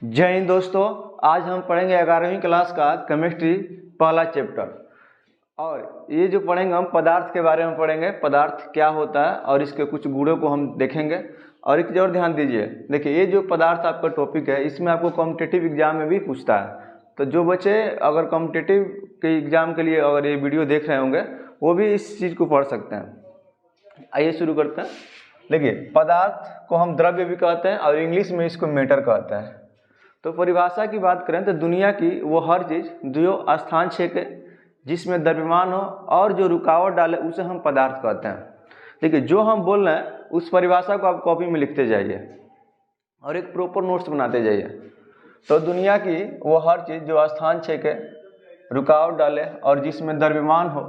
जय हिंद दोस्तों। आज हम पढ़ेंगे 11वीं क्लास का केमिस्ट्री पहला चैप्टर। और ये जो पढ़ेंगे हम पदार्थ के बारे में पढ़ेंगे, पदार्थ क्या होता है और इसके कुछ गुणों को हम देखेंगे। और एक चीज़ और ध्यान दीजिए, देखिए ये जो पदार्थ आपका टॉपिक है इसमें आपको कॉम्पिटिटिव एग्जाम में भी पूछता है। तो जो बच्चे अगर कॉम्पिटिटिव के एग्ज़ाम के लिए अगर ये वीडियो देख रहे होंगे वो भी इस चीज़ को पढ़ सकते हैं। आइए शुरू करते हैं। देखिए पदार्थ को हम द्रव्य भी कहते हैं और इंग्लिश में इसको मैटर कहते हैं। तो परिभाषा की बात करें तो दुनिया की वो हर चीज़ जो स्थान छेके, जिसमें द्रव्यमान हो और जो रुकावट डाले उसे हम पदार्थ कहते हैं। देखिए जो हम बोल रहे हैं उस परिभाषा को आप कॉपी में लिखते जाइए और एक प्रॉपर नोट्स बनाते जाइए। तो दुनिया की वो हर चीज़ जो स्थान छेके, रुकावट डाले और जिसमें द्रव्यमान हो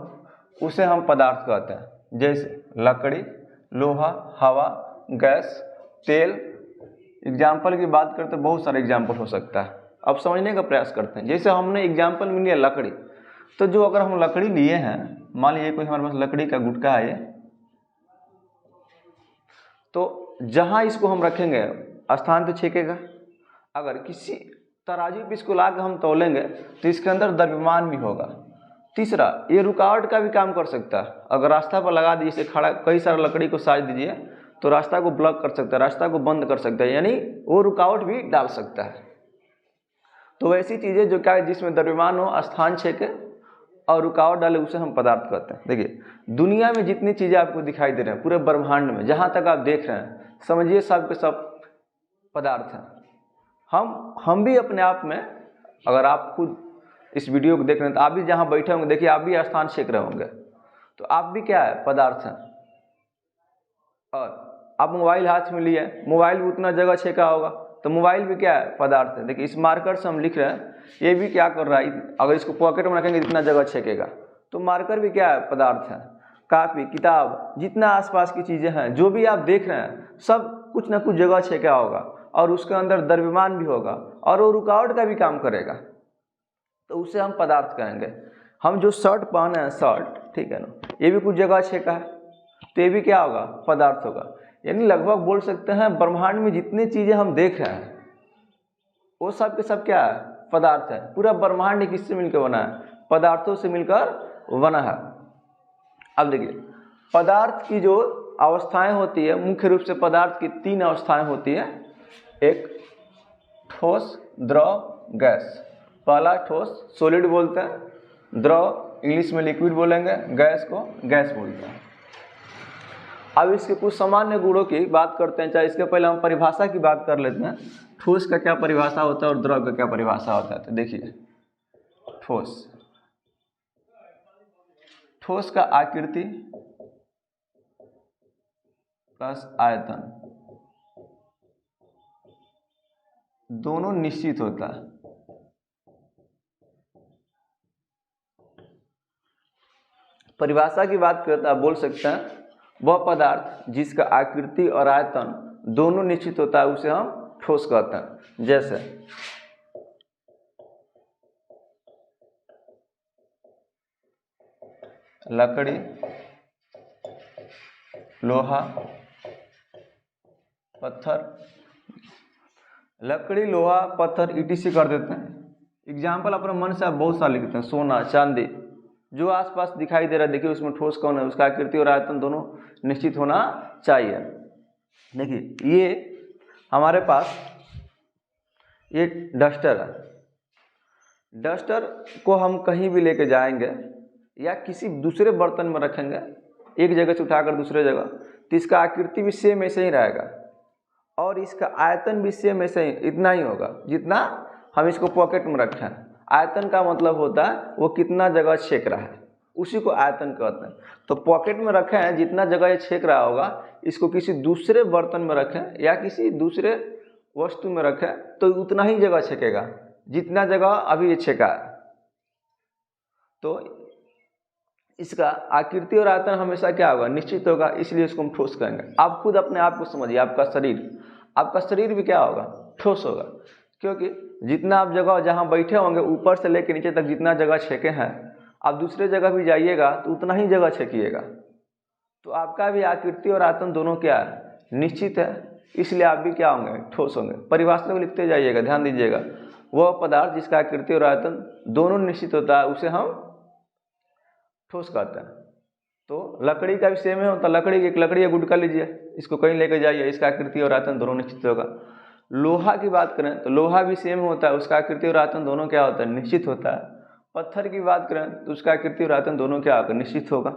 उसे हम पदार्थ कहते हैं। जैसे लकड़ी, लोहा, हवा, गैस, तेल। एग्जाम्पल की बात करते हैं, बहुत सारे एग्जाम्पल हो सकता है। अब समझने का प्रयास करते हैं। जैसे हमने एग्जाम्पल में लिया लकड़ी, तो जो अगर हम लकड़ी लिए हैं, मान लीजिए कोई हमारे पास लकड़ी का गुटका है ये, तो जहाँ इसको हम रखेंगे स्थान तो छेकेगा। अगर किसी तराजू पे इसको ला कर हम तौलेंगे तो इसके अंदर द्रव्यमान भी होगा। तीसरा, ये रुकावट का भी काम कर सकता है। अगर रास्ता पर लगा दीजिए, इसे खड़ा कई सारे लकड़ी को साज दीजिए तो रास्ता को ब्लॉक कर सकता है, रास्ता को बंद कर सकता है, यानी वो रुकावट भी डाल सकता है। तो वैसी चीज़ें जो क्या है जिसमें द्रव्यमान हो, स्थान छेके और रुकावट डाले उसे हम पदार्थ कहते हैं। देखिए दुनिया में जितनी चीज़ें आपको दिखाई दे रहे हैं पूरे ब्रह्मांड में, जहाँ तक आप देख रहे हैं, समझिए सब के सब पदार्थ हैं। हम भी अपने आप में, अगर आप खुद इस वीडियो को देख रहे हैं तो आप भी जहाँ बैठे होंगे, देखिए आप भी स्थान छेक रहे होंगे, तो आप भी क्या है, पदार्थ हैं। और आप मोबाइल हाथ में लिए, मोबाइल भी उतना जगह छेका होगा, तो मोबाइल भी क्या है, पदार्थ है। देखिए इस मार्कर से हम लिख रहे हैं, ये भी क्या कर रहा है, अगर इसको पॉकेट में रखेंगे जितना जगह छेकेगा, तो मार्कर भी क्या है, पदार्थ है। कापी, किताब, जितना आसपास की चीज़ें हैं, जो भी आप देख रहे हैं, सब कुछ ना कुछ जगह छेका होगा और उसके अंदर द्रव्यमान भी होगा और वो रुकावट का भी काम करेगा, तो उसे हम पदार्थ कहेंगे। हम जो शर्ट पहने हैं, शर्ट, ठीक है ना, ये भी कुछ जगह छेका है, तो ये भी क्या होगा, पदार्थ होगा। यानी लगभग बोल सकते हैं ब्रह्मांड में जितनी चीज़ें हम देख रहे हैं वो सब के सब क्या है, पदार्थ है। पूरा ब्रह्मांड किससे मिलकर बना है, पदार्थों से मिलकर बना है। अब देखिए पदार्थ की जो अवस्थाएं होती है, मुख्य रूप से पदार्थ की 3 अवस्थाएं होती है। एक ठोस, द्रव, गैस। पहला ठोस, सॉलिड बोलते हैं, द्रव इंग्लिश में लिक्विड बोलेंगे, गैस को गैस बोलते हैं। अब इसके कुछ सामान्य गुणों की बात करते हैं। चाहे इसके पहले हम परिभाषा की बात कर लेते हैं, ठोस का क्या परिभाषा होता है और द्रव का क्या परिभाषा होता है। तो देखिए ठोस का आकृति प्लस आयतन दोनों निश्चित होता है। परिभाषा की बात करते आप बोल सकते हैं वह पदार्थ जिसका आकृति और आयतन दोनों निश्चित होता है उसे हम ठोस कहते हैं। जैसे लकड़ी, लोहा, पत्थर। लकड़ी, लोहा, पत्थर ईटीसी कर देते हैं। एग्जाम्पल अपने मन से आप बहुत सारे लिखते हैं, सोना, चांदी, जो आसपास दिखाई दे रहा है, देखिए उसमें ठोस कौन है, उसका आकृति और आयतन दोनों निश्चित होना चाहिए। देखिए ये हमारे पास ये डस्टर है। डस्टर को हम कहीं भी लेके जाएंगे या किसी दूसरे बर्तन में रखेंगे, एक जगह से उठाकर दूसरे जगह, तो इसका आकृति भी सेम ऐसे ही रहेगा और इसका आयतन भी सेम ऐसे ही, इतना ही होगा जितना हम इसको पॉकेट में रखें। आयतन का मतलब होता है वो कितना जगह छेक रहा है, उसी को आयतन कहते हैं। तो पॉकेट में रखें हैं, जितना जगह ये छेक रहा होगा, इसको किसी दूसरे बर्तन में रखें या किसी दूसरे वस्तु में रखें तो उतना ही जगह छेकेगा जितना जगह अभी ये छेका है। तो इसका आकृति और आयतन हमेशा क्या होगा, निश्चित होगा, इसलिए इसको हम ठोस कहेंगे। आप खुद अपने आप को समझिए, आपका शरीर भी क्या होगा, ठोस होगा, क्योंकि जितना आप जगह जहाँ बैठे होंगे ऊपर से लेकर नीचे तक जितना जगह छेके हैं, आप दूसरे जगह भी जाइएगा तो उतना ही जगह छेकिएगा। तो आपका भी आकृति और आयतन दोनों क्या है, निश्चित है, इसलिए आप भी क्या होंगे, ठोस होंगे। परिभाषा को लिखते जाइएगा, ध्यान दीजिएगा। वह पदार्थ जिसका आकृति और आयतन दोनों निश्चित होता है उसे हम ठोस कहते हैं। तो लकड़ी का भी सेम है होता, लकड़ी एक लकड़ी गुड कर लीजिए, इसको कहीं लेकर जाइए, इसका आकृति और आयतन दोनों निश्चित होगा। लोहा की बात करें तो लोहा भी सेम होता है, उसका आकृति और आयतन दोनों क्या होता है, निश्चित होता है। पत्थर की बात करें तो उसका आकृति और आयतन दोनों क्या होगा, निश्चित होगा।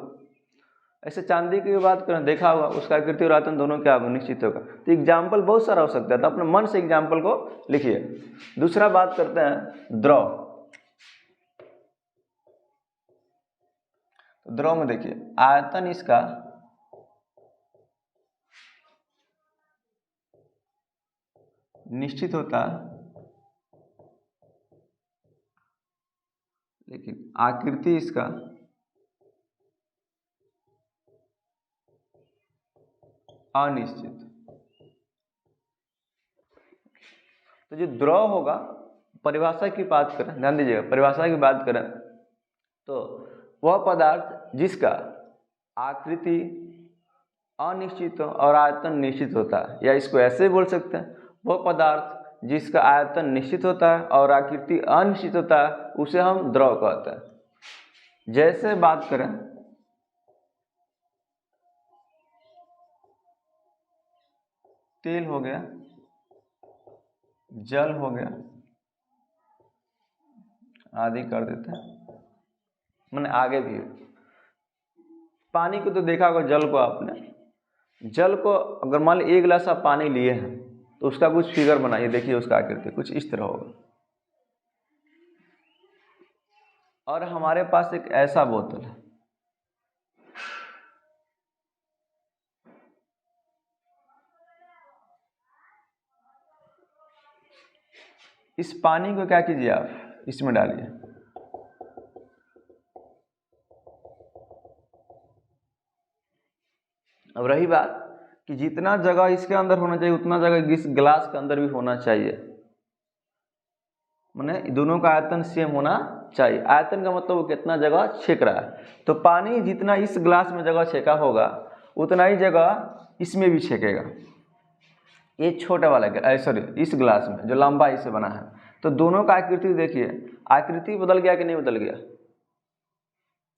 ऐसे चांदी की बात करें, देखा होगा, उसका आकृति और आयतन दोनों क्या होगा, निश्चित होगा। तो एग्जाम्पल बहुत सारा हो सकता है, तो अपने मन से एग्जाम्पल को लिखिए। दूसरा बात करते हैं द्रव। द्रव में देखिए आयतन इसका निश्चित होता है, लेकिन आकृति इसका अनिश्चित। तो जो द्रव होगा, परिभाषा की बात करें, ध्यान दीजिएगा, परिभाषा की बात करें तो वह पदार्थ जिसका आकृति अनिश्चित और आयतन निश्चित होता है, या इसको ऐसे बोल सकते हैं, वह पदार्थ जिसका आयतन निश्चित होता है और आकृति अनिश्चित होता है उसे हम द्रव कहते हैं। जैसे बात करें तेल हो गया, जल हो गया, आदि कर देते हैं, मैंने आगे भी। पानी को तो देखा होगा, जल को आपने, जल को अगर मान लीजिए 1 गिलास आप पानी लिए हैं तो उसका कुछ फिगर बनाइए, देखिए उसका आकृति कुछ इस तरह होगा। और हमारे पास एक ऐसा बोतल है, इस पानी को क्या कीजिए आप, इसमें डालिए। अब रही बात कि जितना जगह इसके अंदर होना चाहिए उतना जगह इस गिलास के अंदर भी होना चाहिए, माने दोनों का आयतन सेम होना चाहिए। आयतन का मतलब वो कितना जगह छेक रहा है, तो पानी जितना इस गिलास में जगह छेका होगा उतना ही जगह इसमें भी छेकेगा। ये छोटा वाला सॉरी इस गिलास में जो लंबाई से बना है, तो दोनों का आकृति देखिए, आकृति बदल गया कि नहीं बदल गया,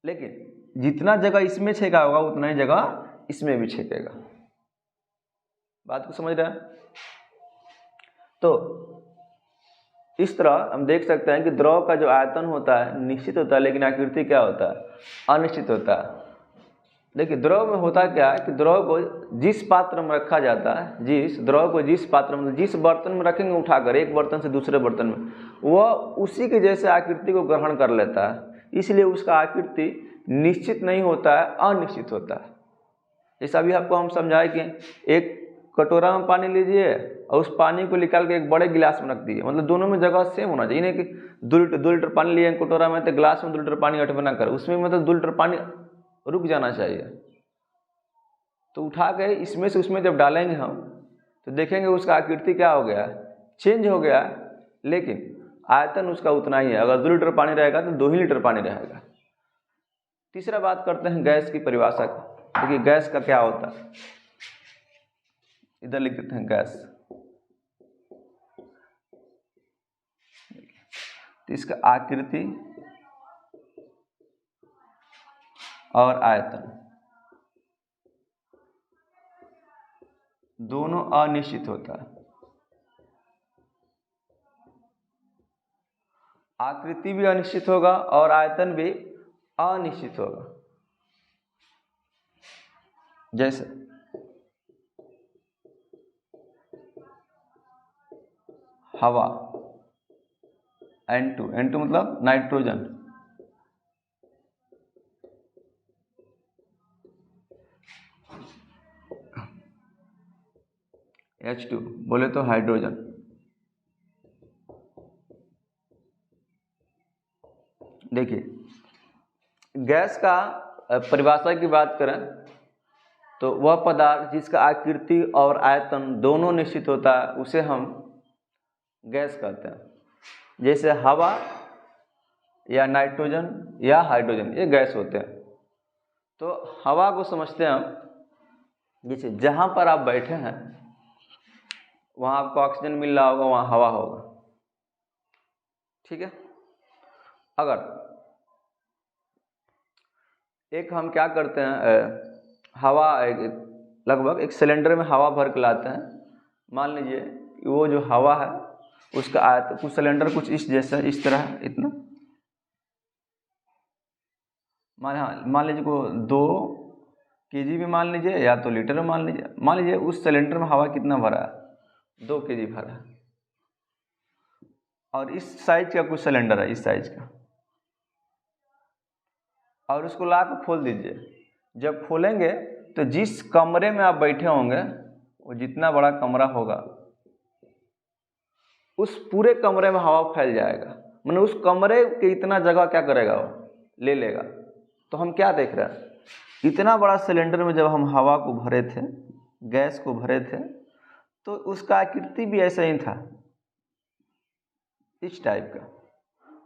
लेकिन जितना जगह इसमें छेका होगा उतना ही जगह इसमें भी छेकेगा। बात को समझ रहे हैं? तो इस तरह हम देख सकते हैं कि द्रव का जो आयतन होता है निश्चित होता है, लेकिन आकृति क्या होता है, अनिश्चित होता है। देखिए द्रव में होता क्या है कि द्रव को जिस पात्र में रखा जाता है, जिस पात्र में, जिस बर्तन में रखेंगे उठाकर एक बर्तन से दूसरे बर्तन में, वह उसी के जैसे आकृति को ग्रहण कर लेता है, इसलिए उसका आकृति निश्चित नहीं होता है, अनिश्चित होता है। जैसा अभी आपको हम समझाए कि एक कटोरा में पानी लीजिए और उस पानी को निकाल के एक बड़े गिलास में रख दिए, मतलब दोनों में जगह सेम होना चाहिए, नहीं कि 2 लीटर पानी लिए कटोरा में तो गिलास में 2 लीटर पानी अटबे ना करे, उसमें मतलब 2 लीटर पानी रुक जाना चाहिए। तो उठा के इसमें से उसमें जब डालेंगे हम तो देखेंगे उसका आकृति क्या हो गया, चेंज हो गया, लेकिन आयतन उसका उतना ही है। अगर 2 लीटर पानी रहेगा तो 2 ही लीटर पानी रहेगा। तीसरा बात करते हैं गैस की परिभाषा की। देखिए गैस का क्या होता है, इधर लिख देते हैं गैस। तो इसका आकृति और आयतन दोनों अनिश्चित होता है। आकृति भी अनिश्चित होगा और आयतन भी अनिश्चित होगा। जैसे हवा N2 मतलब नाइट्रोजन, H2 बोले तो हाइड्रोजन। देखिए गैस का परिभाषा की बात करें तो वह पदार्थ जिसका आकृति और आयतन दोनों निश्चित होता है उसे हम गैस कहते हैं। जैसे हवा या नाइट्रोजन या हाइड्रोजन ये गैस होते हैं। तो हवा को समझते हैं हम, जैसे जहाँ पर आप बैठे हैं वहाँ आपको ऑक्सीजन मिल रहा होगा, वहाँ हवा होगा। ठीक है। अगर एक हम क्या करते हैं, हवा लगभग एक सिलेंडर में हवा भर के लाते हैं। मान लीजिए वो जो हवा है उसका आयतन, कुछ सिलेंडर कुछ इस जैसा, इस तरह है, इतना मान लीजिए को 2 kg में मान लीजिए, या तो लीटर में मान लीजिए उस सिलेंडर में हवा कितना भरा है, 2 kg भरा है। और इस साइज का कुछ सिलेंडर है, इस साइज का, और उसको ला कर खोल दीजिए। जब खोलेंगे तो जिस कमरे में आप बैठे होंगे, वो जितना बड़ा कमरा होगा उस पूरे कमरे में हवा फैल जाएगा। मतलब उस कमरे के इतना जगह क्या करेगा, वो ले लेगा। तो हम क्या देख रहे हैं, इतना बड़ा सिलेंडर में जब हम हवा को भरे थे, गैस को भरे थे, तो उसका आकृति भी ऐसा ही था, इस टाइप का,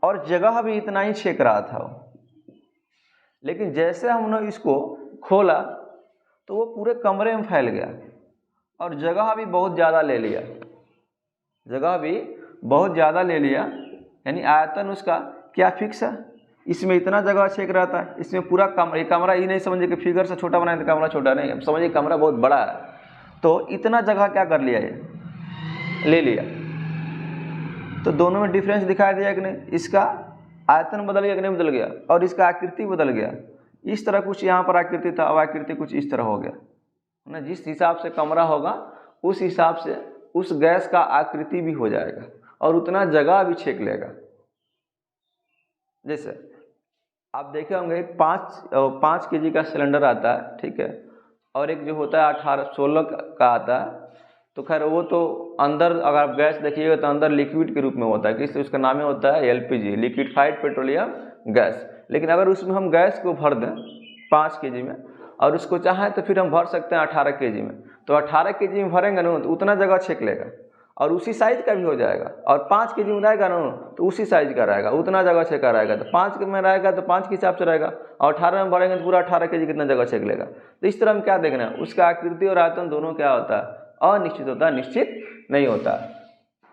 और जगह भी इतना ही छेक रहा था वो। लेकिन जैसे हमने इसको खोला तो वो पूरे कमरे में फैल गया और जगह भी बहुत ज़्यादा ले लिया, यानी आयतन उसका क्या फिक्स है, इसमें इतना जगह छेक रहता है, इसमें पूरा कमरा ये नहीं समझिए कि फिगर से छोटा बनाए तो कमरा छोटा, नहीं, समझिए कमरा बहुत बड़ा है, तो इतना जगह क्या कर लिया, ये ले लिया। तो दोनों में डिफरेंस दिखाई दिया कि नहीं, इसका आयतन बदल गया कि नहीं बदल गया, और इसका आकृति बदल गया। इस तरह कुछ यहाँ पर आकृति था, अब आकृति कुछ इस तरह हो गया ना। जिस हिसाब से कमरा होगा उस हिसाब से उस गैस का आकृति भी हो जाएगा और उतना जगह भी छेक लेगा। जैसे आप देखे होंगे 5 kg का सिलेंडर आता है, ठीक है, और एक जो होता है 16 का आता है। तो खैर वो तो अंदर अगर आप गैस देखिएगा तो अंदर लिक्विड के रूप में होता है, किस उसका नाम होता है LPG, लिक्विफाइड पेट्रोलियम गैस। लेकिन अगर उसमें हम गैस को भर दें 5 kg में, और उसको चाहें तो फिर हम भर सकते हैं 18 kg में, तो 18 kg में भरेंगे ना तो उतना जगह छेक लेगा और उसी साइज का भी हो जाएगा। और 5 kg में रहेगा ना तो उसी साइज का रहेगा, उतना जगह छेका रहेगा। तो 5 में रहेगा तो 5 के हिसाब से रहेगा, और 18 में भरेंगे तो पूरा 18 kg कितना जगह छेक लेगा। तो इस तरह हम क्या देखना है, उसका आकृति और आयतन दोनों क्या होता है, अनिश्चित होता है, निश्चित नहीं होता।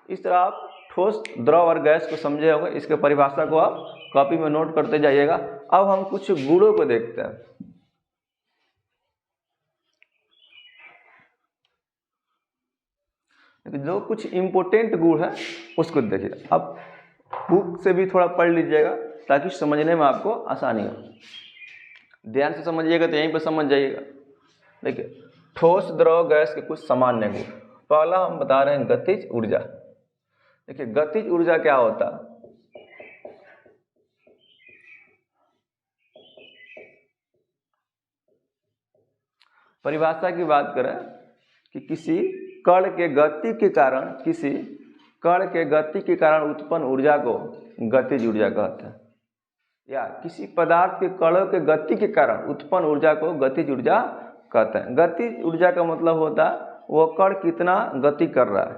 इस तरह आप ठोस, द्रव और गैस को समझे होंगे। इसके परिभाषा को आप कॉपी में नोट करते जाइएगा। अब हम कुछ गुणों को देखते हैं। जो कुछ इम्पोर्टेंट गुण है उसको देखिए। अब बुक से भी थोड़ा पढ़ लीजिएगा ताकि समझने में आपको आसानी हो। ध्यान से समझिएगा तो यहीं पर समझ जाइएगा। देखिए, ठोस, द्रव, गैस के कुछ सामान्य गुण। पहला हम बता रहे हैं गतिज ऊर्जा। देखिए, गतिज ऊर्जा क्या होता है, परिभाषा की बात करें कि किसी कण के गति के कारण उत्पन्न ऊर्जा को गतिज ऊर्जा कहते हैं, या किसी पदार्थ के कणों के गति के कारण उत्पन्न ऊर्जा को गतिज ऊर्जा कहते हैं। गतिज ऊर्जा का मतलब होता है वो कण कितना गति कर रहा है।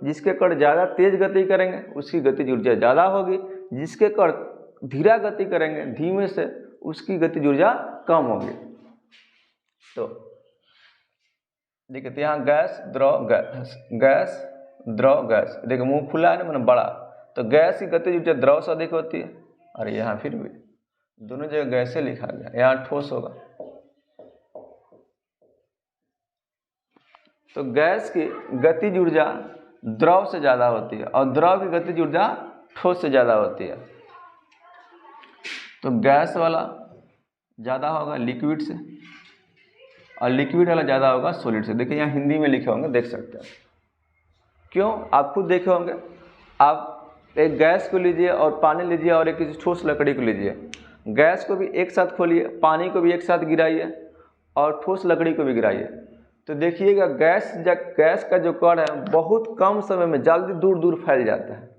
जिसके कण ज़्यादा तेज गति करेंगे उसकी गतिज ऊर्जा ज़्यादा होगी, जिसके कण धीरा गति करेंगे, धीमे से, उसकी गतिज ऊर्जा कम होगी। तो देखिए, यहाँ गैस, द्रव, गैस। देखिए, मुंह खुला है ना, मैंने बड़ा, तो गैस की गतिज ऊर्जा द्रव से अधिक होती है। और यहाँ फिर भी दोनों जगह गैसे लिखा गया, यहाँ ठोस होगा। तो गैस की गतिज ऊर्जा द्रव से ज़्यादा होती है और द्रव की गतिज ऊर्जा ठोस से ज़्यादा होती है। तो गैस वाला ज़्यादा होगा लिक्विड से, और लिक्विड वाला ज़्यादा होगा सॉलिड से। देखिए, यहाँ हिंदी में लिखे होंगे, देख सकते हैं। क्यों, आप खुद देखे होंगे। आप एक गैस को लीजिए और पानी लीजिए और एक किसी ठोस लकड़ी को लीजिए। गैस को भी एक साथ खोलिए, पानी को भी एक साथ गिराइए और ठोस लकड़ी को भी गिराइए, तो देखिएगा गैस का जो कण है बहुत कम समय में जल्दी दूर दूर फैल जाता है,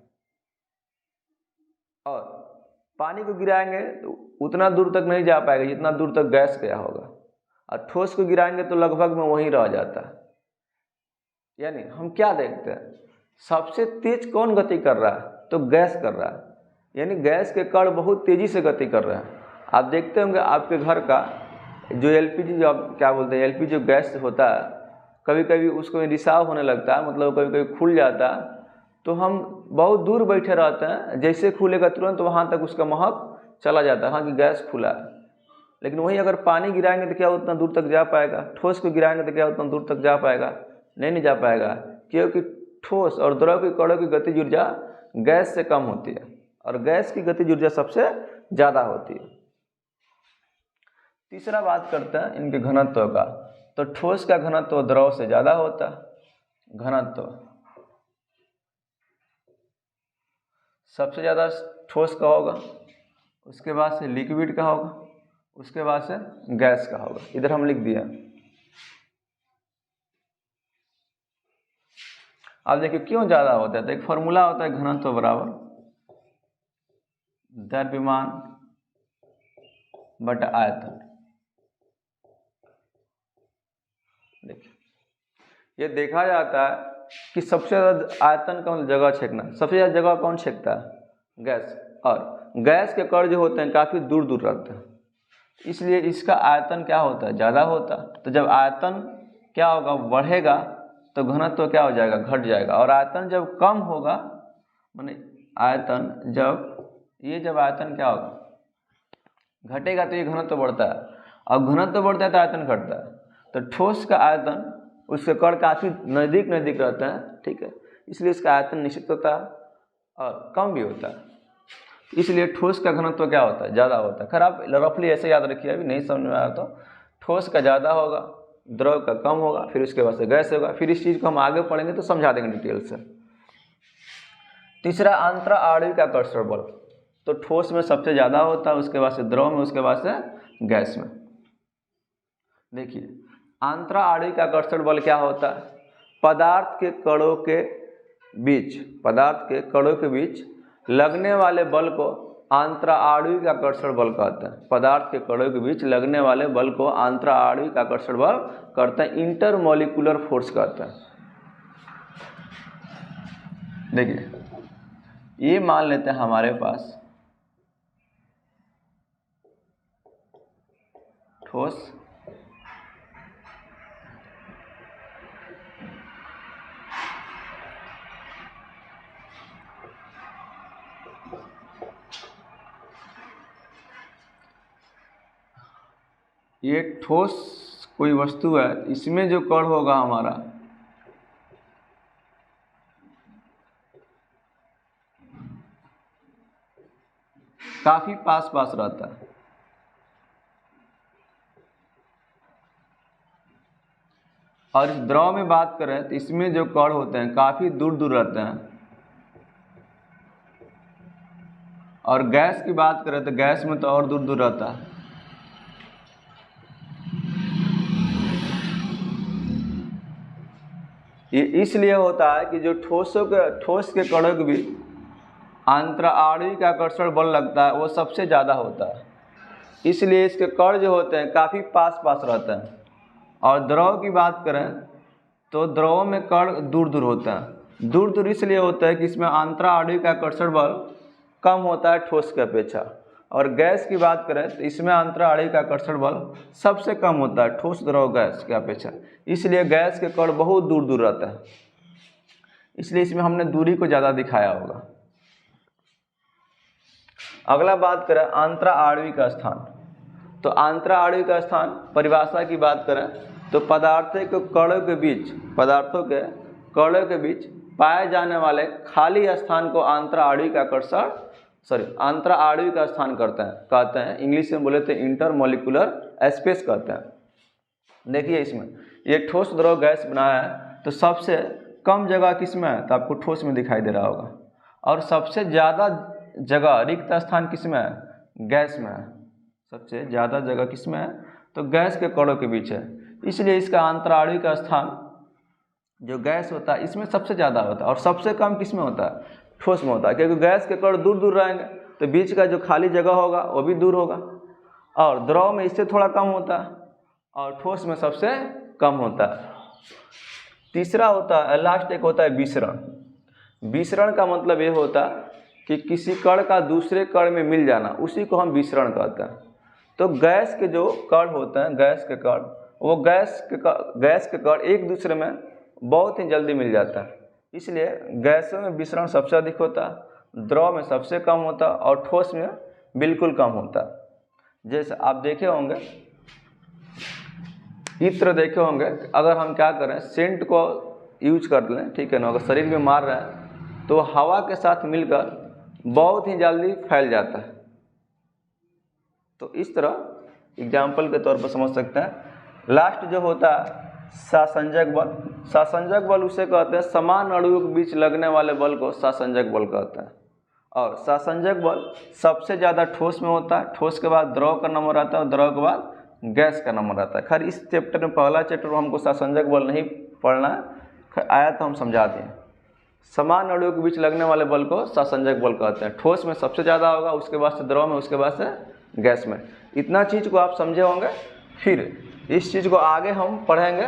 और पानी को गिराएंगे तो उतना दूर तक नहीं जा पाएगा जितना दूर तक गैस गया होगा, और ठोस को गिराएंगे तो लगभग में वहीं रह जाता है। यानी हम क्या देखते हैं, सबसे तेज कौन गति कर रहा है, तो गैस कर रहा है। यानी गैस के कण बहुत तेजी से गति कर रहे हैं। आप देखते होंगे आपके घर का जो LPG, जो आप क्या बोलते हैं, LPG जो गैस होता है, कभी कभी उसको रिसाव होने लगता है, मतलब कभी कभी खुल जाता है, तो हम बहुत दूर बैठे रहते हैं, जैसे खुलेगा तुरंत वहाँ तक उसका महक चला जाता है, हाँ कि गैस खुला है। लेकिन वहीं अगर पानी गिराएंगे तो क्या उतना दूर तक जा पाएगा, ठोस को गिराएंगे तो क्या उतना दूर तक जा पाएगा, नहीं जा पाएगा, क्योंकि ठोस और द्रव की कणों की गतिज ऊर्जा गैस से कम होती है और गैस की गतिज ऊर्जा सबसे ज़्यादा होती है। तीसरा बात करते हैं इनके घनत्व का, तो ठोस का घनत्व द्रव से ज़्यादा होता है, घनत्व सबसे ज़्यादा ठोस का होगा, उसके बाद से लिक्विड का होगा, उसके बाद से गैस का होगा। इधर हम लिख दिया। अब देखिए क्यों ज़्यादा होता है, तो एक फॉर्मूला होता है घनत्व बराबर द्रव्यमान बटा आयतन। देखिए ये देखा जाता है कि सबसे ज़्यादा आयतन का जगह छेकना, सबसे ज़्यादा जगह कौन छेकता है, गैस, और गैस के कण जो होते हैं काफ़ी दूर दूर रहते हैं, इसलिए इसका आयतन क्या होता है, ज़्यादा होता है। तो जब आयतन क्या होगा, बढ़ेगा, तो घनत्व क्या हो जाएगा, घट जाएगा। और आयतन जब कम होगा, माने आयतन जब आयतन क्या होगा, घटेगा, तो ये घनत्व बढ़ता है, और घनत्व बढ़ता है तो आयतन घटता है। तो ठोस का आयतन उसके कण काफ़ी नज़दीक रहते हैं, ठीक है, इसलिए इसका आयतन निश्चित होता है और कम भी होता है, इसलिए ठोस का घनत्व क्या होता है, ज़्यादा होता है। खैर आप रफली ऐसे याद रखिए, अभी नहीं समझ में आया तो ठोस का ज़्यादा होगा, द्रव का कम होगा, फिर उसके बाद से गैस होगा। फिर इस चीज़ को हम आगे पढ़ेंगे तो समझा देंगे डिटेल से। तीसरा अंतरा आणविक आकर्षण बल, तो ठोस में सबसे ज़्यादा होता है, उसके बाद से द्रव में, उसके बाद से गैस में। देखिए अंतरा आणविक आकर्षण बल क्या होता है, पदार्थ के कणों के बीच लगने वाले बल को अंतरा आणविक आकर्षण बल कहते हैं। पदार्थ के कणों के बीच लगने वाले बल को अंतरा आणविक आकर्षण बल कहते हैं, इंटरमोलिकुलर फोर्स कहते हैं। देखिए ये मान लेते हैं हमारे पास ठोस ये ठोस कोई वस्तु है, इसमें जो कण होगा हमारा काफी पास रहता है, और इस द्रव में बात करें तो इसमें जो कण होते हैं काफी दूर दूर रहते हैं, और गैस की बात करें तो गैस में तो और दूर दूर रहता है। ये इसलिए होता है कि जो ठोस के कणों के बीच अंतरा आणविक आकर्षण बल लगता है वो सबसे ज़्यादा होता है, इसलिए इसके कण जो होते हैं काफ़ी पास रहते हैं। और द्रव की बात करें तो द्रव में कण दूर दूर होते हैं, दूर इसलिए होता है कि इसमें अंतरा आणविक आकर्षण बल कम होता है ठोस के अपेक्षा। और गैस की बात करें तो इसमें अंतरा आणविक आकर्षण बल सबसे कम होता है ठोस द्रव गैस के अपेक्षा, इसलिए गैस के कण बहुत दूर रहते हैं, इसलिए इसमें हमने दूरी को ज़्यादा दिखाया होगा। अगला बात करें अंतरा आणविक स्थान, तो अंतरा आणविक स्थान परिभाषा की बात करें तो पदार्थों के कणों के बीच पाए जाने वाले खाली स्थान को अंतरा आणविक स्थान कहते हैं। इंग्लिश में बोले तो इंटरमोलिकुलर स्पेस कहते हैं। देखिए इसमें ये ठोस द्रव गैस बनाया है, तो सबसे कम जगह किस में है, तो आपको ठोस में दिखाई दे रहा होगा, और सबसे ज़्यादा जगह रिक्त स्थान किस में है, गैस में है। सबसे ज़्यादा जगह किस में है, तो गैस के कणों के बीच है, इसलिए इसका अंतरा आणविक स्थान जो गैस होता है इसमें सबसे ज़्यादा होता है, और सबसे कम किस में होता है, ठोस में होता है, क्योंकि गैस के कण दूर रहेंगे तो बीच का जो खाली जगह होगा वो भी दूर होगा, और द्रव में इससे थोड़ा कम होता है, और ठोस में सबसे कम होता है। तीसरा होता है, लास्ट एक होता है विसरण। विसरण का मतलब ये होता है कि किसी कण का दूसरे कण में मिल जाना, उसी को हम विसरण कहते हैं। तो गैस के जो कण होते हैं, गैस के कण वो गैस के कण एक दूसरे में बहुत ही जल्दी मिल जाता है। इसलिए गैसों में विसरण सबसे अधिक होता है, द्रव में सबसे कम होता है और ठोस में बिल्कुल कम होता है। जैसे आप देखे होंगे, इत्र देखे होंगे, अगर हम क्या करें सेंट को यूज कर लें, ठीक है ना, अगर शरीर में मार रहा है तो हवा के साथ मिलकर बहुत ही जल्दी फैल जाता है। तो इस तरह एग्जाम्पल के तौर पर समझ सकते हैं। लास्ट जो होता है सासंजक बल, सासंजक बल उसे कहते हैं समान अणुओं के बीच लगने वाले बल को सासंजक बल कहते हैं। और सासंजक बल सबसे ज़्यादा ठोस में होता है, ठोस के बाद द्रव का नंबर आता है और द्रव के बाद गैस का नंबर आता है। खैर इस चैप्टर में, पहला चैप्टर में हमको सासंजक बल नहीं पढ़ना है, खैर आया तो हम समझा दें। समान अणुओं के बीच लगने वाले बल को सासंजक बल कहते हैं। ठोस में सबसे ज़्यादा होगा, उसके बाद से द्रव में, उसके बाद से गैस में। इतना चीज़ को आप समझे होंगे। फिर इस चीज़ को आगे हम पढ़ेंगे